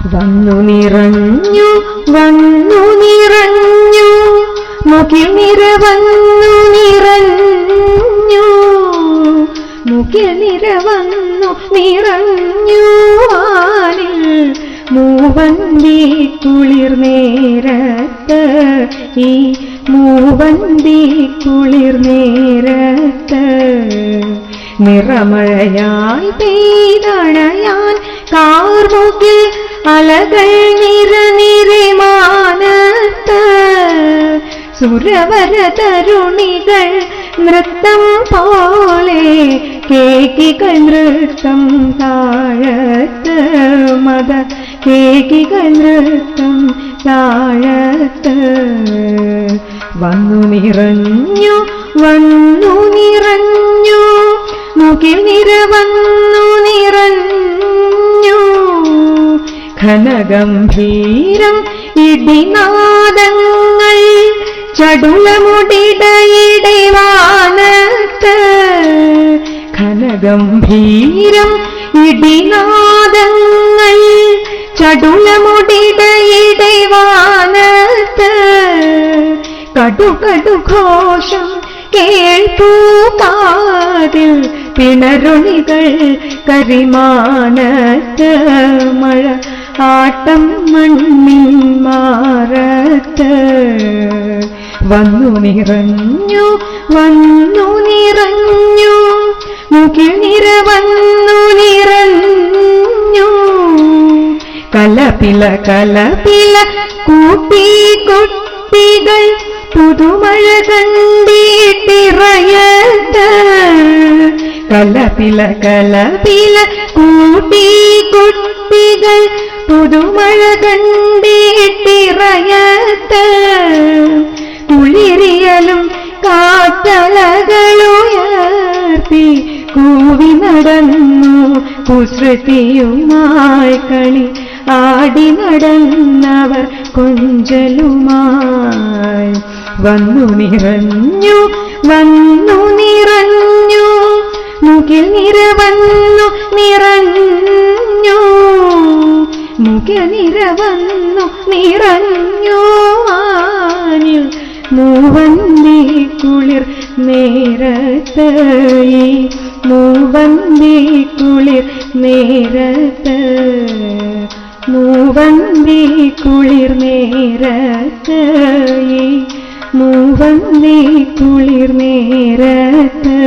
വന്നു നിറഞ്ഞു വന്നു നിറഞ്ഞു മുകിൽ നിര വന്നു നിറഞ്ഞു മുകിൽ നിര വന്നു നിറഞ്ഞു വാനിൽ മൂവന്തി കുളിർ നേരത്ത് ഈ മൂവന്തി കുളിർ നേരത്ത് നിറമഴയായി പെയ്തണയാൻ കാർമുകിൽ അലകൾ നിറനിരമാനത്ത് സുരവര തരുണികൾ നൃത്തം പോലെ കേകികൾ നൃത്തം താഴത്ത് മത കേകികൾ നൃത്തം താഴത്ത് വന്നു നിറഞ്ഞു വന്നു നിറഞ്ഞു മുകിൽ നിര വന്നു നിറഞ്ഞു ഘനഗംഭീരം ഇടിനാദങ്ങൾ ചടുലമുടിടയുടെ വാനത്ത് ഘനഗംഭീരം ഇടിനാദങ്ങൾ ചടുലമുടിടയുടെ വാനത്ത് കടുകടു ഘോഷം കേൾപ്പൂ കാതിൽ പിണരുണികൾ കരിമാനത്ത് മഴ ആട്ടം മണ്ണിൽ മാറത്ത് വന്നു നിറഞ്ഞു വന്നു നിറഞ്ഞു മുകിൽ നിര വന്നു നിറഞ്ഞു കലപില കലപില കൂട്ടി കുട്ടികൾ പുതുമഴ കണ്ടിട്ടിറയത്ത് കലപില കലപില കൂട്ടി കുട്ടികൾ പുതുമഴ കണ്ടിട്ടിറയത്ത് കുളിരിയലും കാറ്റലകളുയർത്തി കൂവി നടന്നു കുസൃതിയുമായി കളി ആടി നടന്നവർ കൊഞ്ചലുമായി വന്നു നിറഞ്ഞു വന്നു നിറഞ്ഞു മുകിൽ നിര വന്നു നിറഞ്ഞു മുകിൽ നിര വന്നു നിറഞ്ഞു വാനിൽ മൂവന്തി കുളിർ നേരത്ത് മൂവന്തി കുളിർ നേരത്ത് മൂവന്തി കുളിർ നേരത്ത് മൂവന്തി കുളിർ നേരത്ത്